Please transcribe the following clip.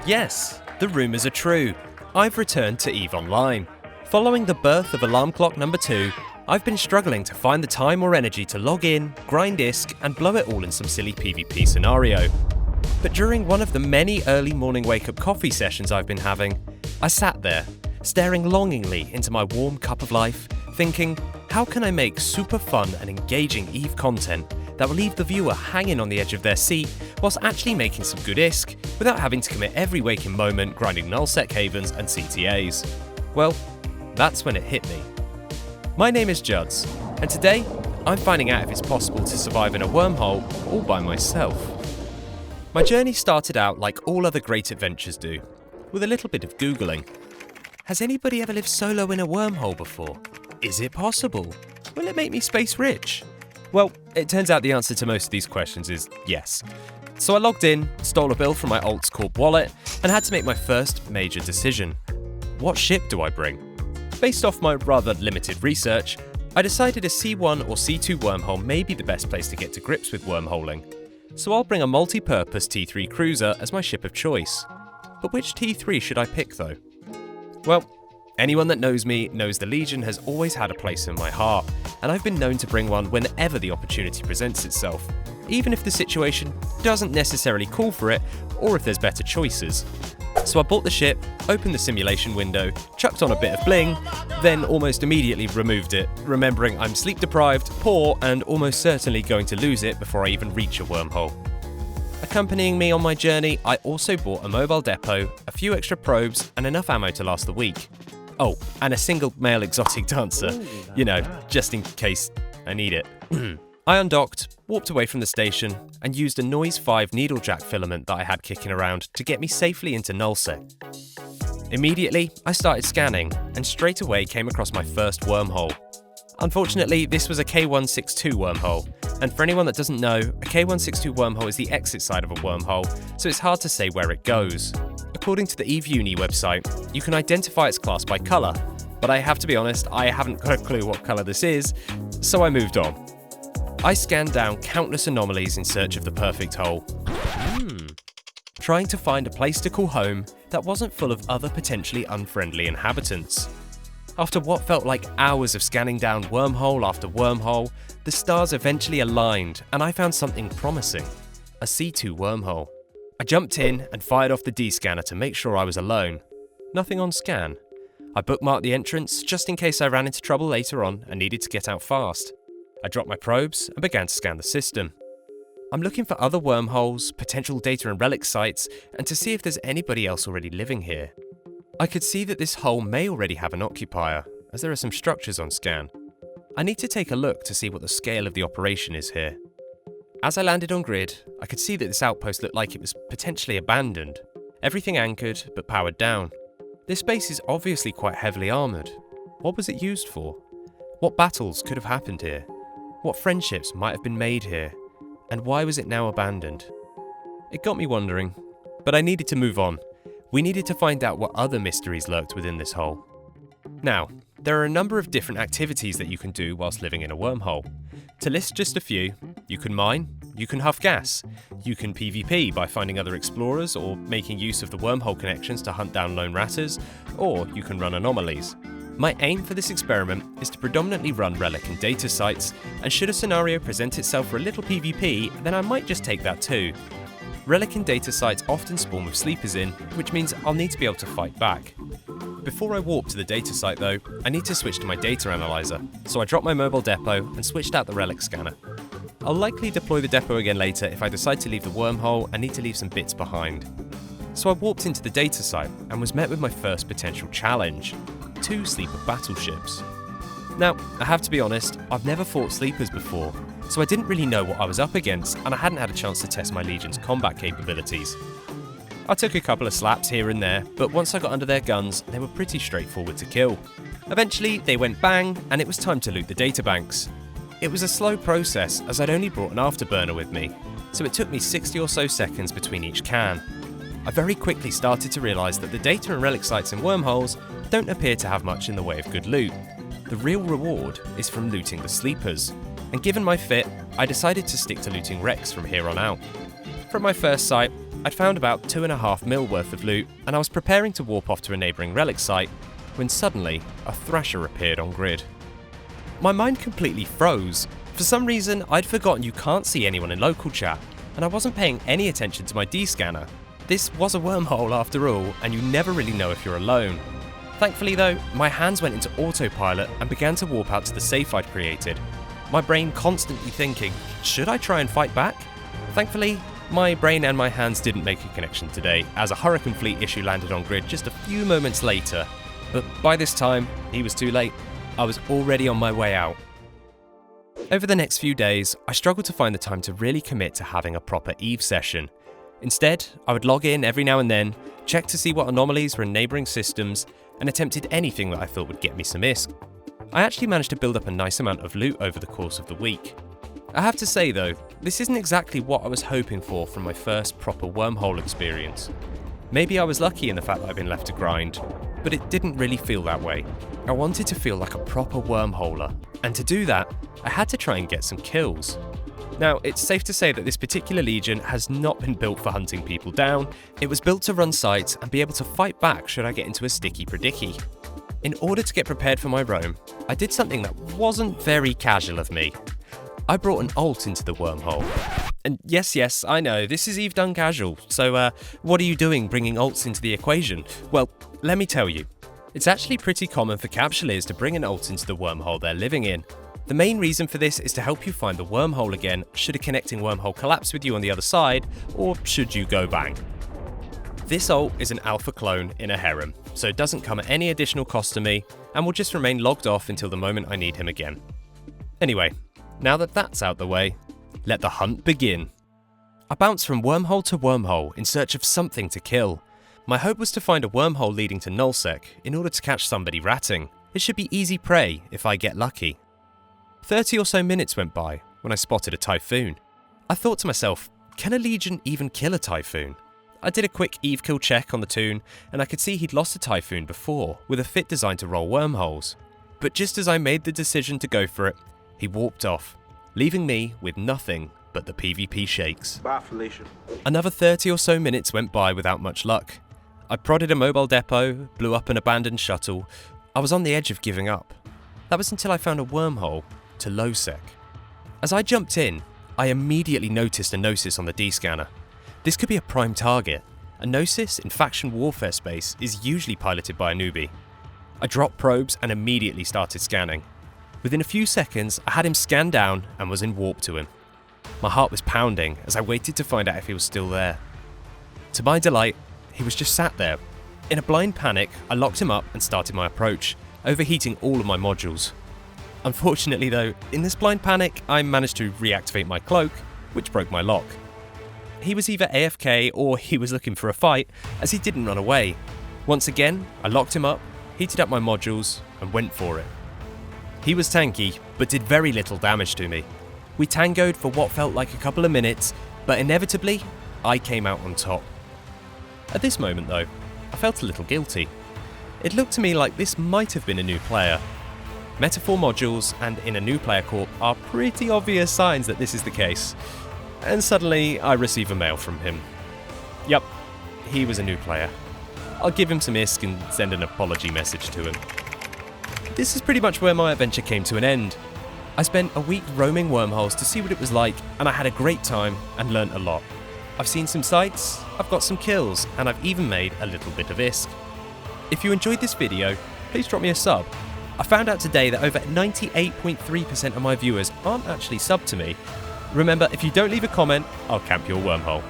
Yes, the rumours are true. I've returned to EVE Online. Following the birth of Alarm Clock number 2, I've been struggling to find the time or energy to log in, grind ISK, and blow it all in some silly PvP scenario. But during one of the many early morning wake-up coffee sessions I've been having, I sat there, staring longingly into my warm cup of life, thinking, how can I make super fun and engaging EVE content that will leave the viewer hanging on the edge of their seat whilst actually making some good ISK without having to commit every waking moment grinding nullsec havens and CTAs? Well, that's when it hit me. My name is Juds, and today I'm finding out if it's possible to survive in a wormhole all by myself. My journey started out like all other great adventures do, with a little bit of Googling. Has anybody ever lived solo in a wormhole before? Is it possible? Will it make me space rich? Well, it turns out the answer to most of these questions is yes. So I logged in, stole a build from my Alts Corp wallet, and had to make my first major decision. What ship do I bring? Based off my rather limited research, I decided a C1 or C2 wormhole may be the best place to get to grips with wormholing. So I'll bring a multi-purpose T3 cruiser as my ship of choice. But which T3 should I pick though? Well, anyone that knows me knows the Legion has always had a place in my heart, and I've been known to bring one whenever the opportunity presents itself, even if the situation doesn't necessarily call for it, or if there's better choices. So I bought the ship, opened the simulation window, chucked on a bit of bling, then almost immediately removed it, remembering I'm sleep deprived, poor, and almost certainly going to lose it before I even reach a wormhole. Accompanying me on my journey, I also bought a mobile depot, a few extra probes, and enough ammo to last the week. Oh, and a single male exotic dancer, just in case I need it. I undocked, walked away from the station, and used a Noise 5 needlejack filament that I had kicking around to get me safely into nullsec. Immediately, I started scanning, and straight away came across my first wormhole. Unfortunately, this was a K162 wormhole, and for anyone that doesn't know, a K162 wormhole is the exit side of a wormhole, so it's hard to say where it goes. According to the EVE Uni website, you can identify its class by colour, but I have to be honest, I haven't got a clue what colour this is, so I moved on. I scanned down countless anomalies in search of the perfect hole. Trying to find a place to call home that wasn't full of other potentially unfriendly inhabitants. After what felt like hours of scanning down wormhole after wormhole, the stars eventually aligned and I found something promising. A C2 wormhole. I jumped in and fired off the D-scanner to make sure I was alone. Nothing on scan. I bookmarked the entrance just in case I ran into trouble later on and needed to get out fast. I dropped my probes and began to scan the system. I'm looking for other wormholes, potential data and relic sites, and to see if there's anybody else already living here. I could see that this hole may already have an occupier, as there are some structures on scan. I need to take a look to see what the scale of the operation is here. As I landed on grid, I could see that this outpost looked like it was potentially abandoned. Everything anchored, but powered down. This base is obviously quite heavily armoured. What was it used for? What battles could have happened here? What friendships might have been made here? And why was it now abandoned? It got me wondering, but I needed to move on. We needed to find out what other mysteries lurked within this hole. Now, there are a number of different activities that you can do whilst living in a wormhole. To list just a few, you can mine, you can huff gas, you can PvP by finding other explorers or making use of the wormhole connections to hunt down lone ratters, or you can run anomalies. My aim for this experiment is to predominantly run relic and data sites, and should a scenario present itself for a little PvP, then I might just take that too. Relic and data sites often spawn with sleepers in, which means I'll need to be able to fight back. Before I warp to the data site though, I need to switch to my data analyzer, so I dropped my mobile depot and switched out the relic scanner. I'll likely deploy the depot again later if I decide to leave the wormhole and need to leave some bits behind. So I warped into the data site and was met with my first potential challenge: 2 sleeper battleships. Now, I have to be honest, I've never fought sleepers before, so I didn't really know what I was up against and I hadn't had a chance to test my Legion's combat capabilities. I took a couple of slaps here and there, but once I got under their guns, they were pretty straightforward to kill. Eventually, they went bang, and it was time to loot the databanks. It was a slow process, as I'd only brought an afterburner with me, so it took me 60 or so seconds between each can. I very quickly started to realise that the data and relic sites in wormholes don't appear to have much in the way of good loot. The real reward is from looting the sleepers, and given my fit, I decided to stick to looting wrecks from here on out. From my first site, I'd found about 2.5 mil worth of loot, and I was preparing to warp off to a neighbouring relic site when suddenly a thrasher appeared on grid. My mind completely froze. For some reason, I'd forgotten you can't see anyone in local chat, and I wasn't paying any attention to my D-scanner. This was a wormhole after all, and you never really know if you're alone. Thankfully though, my hands went into autopilot and began to warp out to the safe I'd created, my brain constantly thinking, should I try and fight back? Thankfully, my brain and my hands didn't make a connection today, as a Hurricane Fleet issue landed on grid just a few moments later. But by this time, he was too late. I was already on my way out. Over the next few days, I struggled to find the time to really commit to having a proper EVE session. Instead, I would log in every now and then, check to see what anomalies were in neighbouring systems, and attempted anything that I thought would get me some ISK. I actually managed to build up a nice amount of loot over the course of the week. I have to say though, this isn't exactly what I was hoping for from my first proper wormhole experience. Maybe I was lucky in the fact that I've been left to grind, but it didn't really feel that way. I wanted to feel like a proper wormholer, and to do that, I had to try and get some kills. Now, it's safe to say that this particular legion has not been built for hunting people down. It was built to run sites and be able to fight back should I get into a sticky predicky. In order to get prepared for my roam, I did something that wasn't very casual of me. I brought an ult into the wormhole. And yes, I know, this is EVE done casual, so what are you doing bringing ults into the equation? Well, let me tell you. It's actually pretty common for capsuleers to bring an ult into the wormhole they're living in. The main reason for this is to help you find the wormhole again should a connecting wormhole collapse with you on the other side, or should you go bang. This ult is an alpha clone in a harem, so it doesn't come at any additional cost to me, and will just remain logged off until the moment I need him again. Anyway, now that that's out the way, let the hunt begin. I bounced from wormhole to wormhole in search of something to kill. My hope was to find a wormhole leading to nullsec in order to catch somebody ratting. It should be easy prey if I get lucky. 30 or so minutes went by when I spotted a typhoon. I thought to myself, can a legion even kill a typhoon? I did a quick EVE kill check on the toon, and I could see he'd lost a typhoon before with a fit designed to roll wormholes. But just as I made the decision to go for it, he warped off, leaving me with nothing but the PvP shakes. Bye, Felicia. Another 30 or so minutes went by without much luck. I prodded a mobile depot, blew up an abandoned shuttle. I was on the edge of giving up. That was until I found a wormhole to low-sec. As I jumped in, I immediately noticed a Gnosis on the D-scanner. This could be a prime target. A Gnosis in faction warfare space is usually piloted by a newbie. I dropped probes and immediately started scanning. Within a few seconds, I had him scanned down and was in warp to him. My heart was pounding as I waited to find out if he was still there. To my delight, he was just sat there. In a blind panic, I locked him up and started my approach, overheating all of my modules. Unfortunately though, in this blind panic, I managed to reactivate my cloak, which broke my lock. He was either AFK or he was looking for a fight, as he didn't run away. Once again, I locked him up, heated up my modules, and went for it. He was tanky, but did very little damage to me. We tangoed for what felt like a couple of minutes, but inevitably, I came out on top. At this moment though, I felt a little guilty. It looked to me like this might have been a new player. Metaphor modules and in a new player corp are pretty obvious signs that this is the case. And suddenly, I receive a mail from him. Yup, he was a new player. I'll give him some ISK and send an apology message to him. This is pretty much where my adventure came to an end. I spent a week roaming wormholes to see what it was like, and I had a great time and learnt a lot. I've seen some sights, I've got some kills, and I've even made a little bit of ISK. If you enjoyed this video, please drop me a sub. I found out today that over 98.3% of my viewers aren't actually subbed to me. Remember, if you don't leave a comment, I'll camp your wormhole.